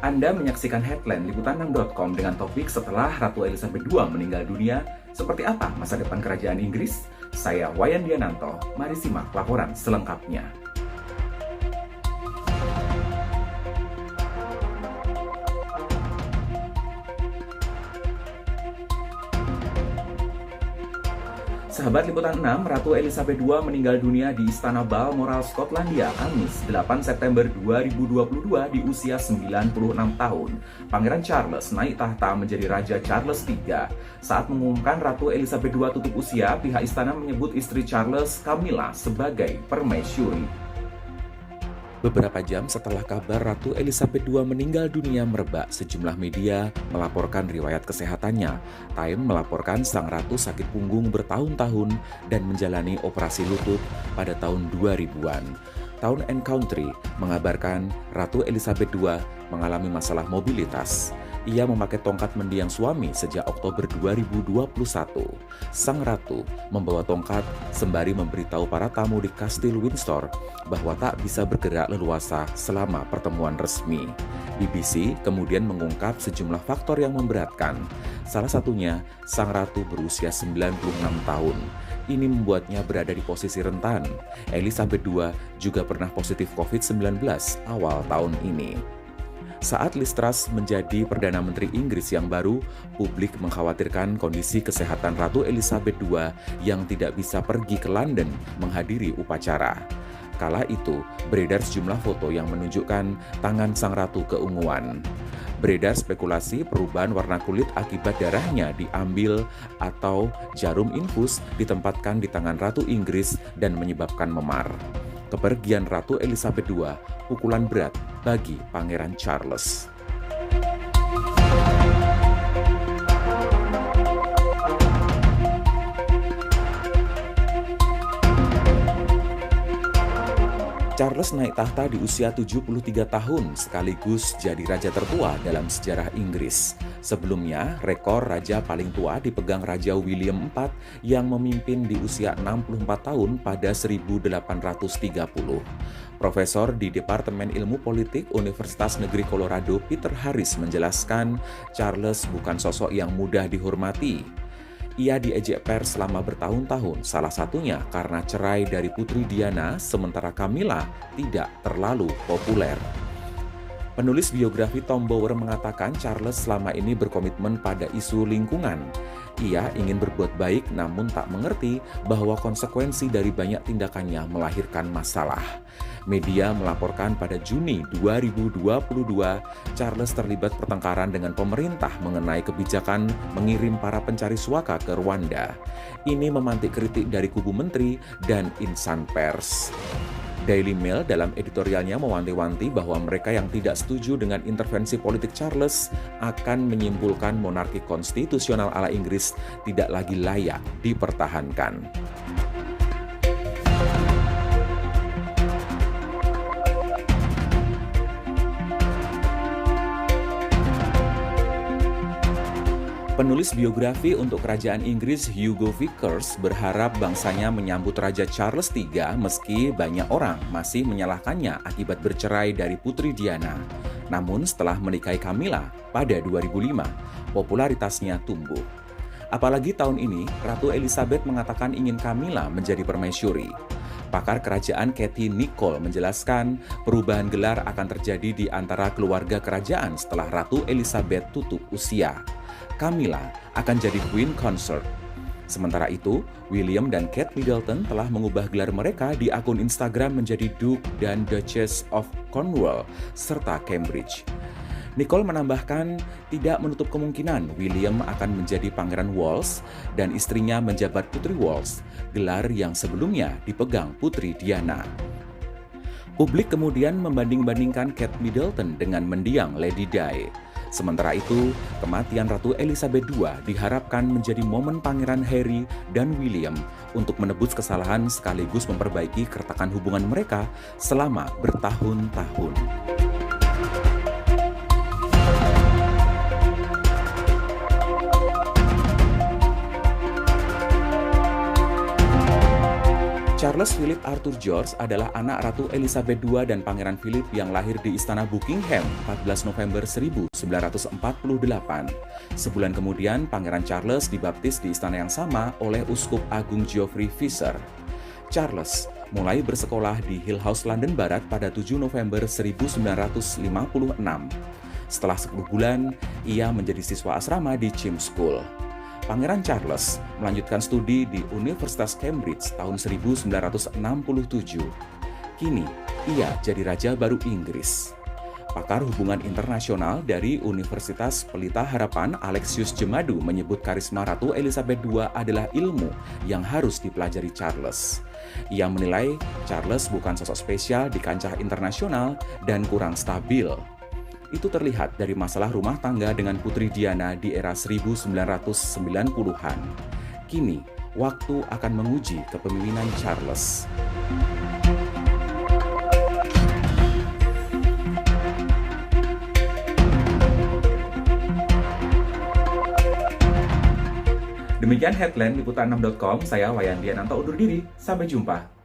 Anda menyaksikan headline liputan6.com dengan topik setelah Ratu Elizabeth II meninggal dunia, seperti apa masa depan kerajaan Inggris? Saya Wayan Diananto, mari simak laporan selengkapnya. Sahabat Liputan 6, Ratu Elizabeth II meninggal dunia di Istana Balmoral, Skotlandia, Kamis 8 September 2022 di usia 96 tahun. Pangeran Charles naik tahta menjadi Raja Charles III. Saat mengumumkan Ratu Elizabeth II tutup usia, pihak istana menyebut istri Charles, Camilla, sebagai permaisuri. Beberapa jam setelah kabar Ratu Elizabeth II meninggal dunia merebak, sejumlah media melaporkan riwayat kesehatannya. Time melaporkan sang ratu sakit punggung bertahun-tahun dan menjalani operasi lutut pada tahun 2000-an. Town and Country mengabarkan Ratu Elizabeth II mengalami masalah mobilitas. Ia memakai tongkat mendiang suami sejak Oktober 2021. Sang ratu membawa tongkat sembari memberitahu para tamu di Kastil Windsor bahwa tak bisa bergerak leluasa selama pertemuan resmi. BBC kemudian mengungkap sejumlah faktor yang memberatkan. Salah satunya, sang ratu berusia 96 tahun. Ini membuatnya berada di posisi rentan. Elizabeth II juga pernah positif COVID-19 awal tahun ini. Saat Liz Truss menjadi Perdana Menteri Inggris yang baru, publik mengkhawatirkan kondisi kesehatan Ratu Elizabeth II yang tidak bisa pergi ke London menghadiri upacara. Kala itu, beredar sejumlah foto yang menunjukkan tangan sang ratu keunguan. Beredar spekulasi perubahan warna kulit akibat darahnya diambil atau jarum infus ditempatkan di tangan Ratu Inggris dan menyebabkan memar. Kepergian Ratu Elizabeth II pukulan berat bagi Pangeran Charles. Charles naik tahta di usia 73 tahun sekaligus jadi raja tertua dalam sejarah Inggris. Sebelumnya, rekor raja paling tua dipegang Raja William IV yang memimpin di usia 64 tahun pada 1830. Profesor di Departemen Ilmu Politik Universitas Negeri Colorado, Peter Harris menjelaskan Charles bukan sosok yang mudah dihormati. Ia diejek pers selama bertahun-tahun, salah satunya karena cerai dari Putri Diana, sementara Camilla tidak terlalu populer. Penulis biografi Tom Bower mengatakan Charles selama ini berkomitmen pada isu lingkungan. Ia ingin berbuat baik namun tak mengerti bahwa konsekuensi dari banyak tindakannya melahirkan masalah. Media melaporkan pada Juni 2022, Charles terlibat pertengkaran dengan pemerintah mengenai kebijakan mengirim para pencari suaka ke Rwanda. Ini memantik kritik dari kubu menteri dan insan pers. Daily Mail dalam editorialnya mewanti-wanti bahwa mereka yang tidak setuju dengan intervensi politik Charles akan menyimpulkan monarki konstitusional ala Inggris tidak lagi layak dipertahankan. Penulis biografi untuk kerajaan Inggris Hugo Vickers berharap bangsanya menyambut Raja Charles III meski banyak orang masih menyalahkannya akibat bercerai dari Putri Diana. Namun setelah menikahi Camilla pada 2005, popularitasnya tumbuh. Apalagi tahun ini, Ratu Elizabeth mengatakan ingin Camilla menjadi permaisuri. Pakar kerajaan Katie Nicholl menjelaskan perubahan gelar akan terjadi di antara keluarga kerajaan setelah Ratu Elizabeth tutup usia. Camilla akan jadi Queen Consort. Sementara itu, William dan Kate Middleton telah mengubah gelar mereka di akun Instagram menjadi Duke dan Duchess of Cornwall serta Cambridge. Nicole menambahkan tidak menutup kemungkinan William akan menjadi Pangeran Wales dan istrinya menjabat Putri Wales, gelar yang sebelumnya dipegang Putri Diana. Publik kemudian membanding-bandingkan Kate Middleton dengan mendiang Lady Di. Sementara itu, kematian Ratu Elizabeth II diharapkan menjadi momen Pangeran Harry dan William untuk menebus kesalahan sekaligus memperbaiki keretakan hubungan mereka selama bertahun-tahun. Charles Charles Philip Arthur George adalah anak Ratu Elizabeth II dan Pangeran Philip yang lahir di Istana Buckingham 14 November 1948. Sebulan kemudian, Pangeran Charles dibaptis di istana yang sama oleh Uskup Agung Geoffrey Fisher. Charles mulai bersekolah di Hill House, London Barat pada 7 November 1956. Setelah 10 bulan, ia menjadi siswa asrama di Chimes School. Pangeran Charles melanjutkan studi di Universitas Cambridge tahun 1967. Kini, ia jadi Raja baru Inggris. Pakar hubungan internasional dari Universitas Pelita Harapan Alexius Jemadu menyebut karisma Ratu Elizabeth II adalah ilmu yang harus dipelajari Charles. Ia menilai Charles bukan sosok spesial di kancah internasional dan kurang stabil. Itu terlihat dari masalah rumah tangga dengan Putri Diana di era 1990-an. Kini, waktu akan menguji kepemimpinan Charles. Demikian headline liputan6.com, saya Wayan Diananto undur diri, sampai jumpa.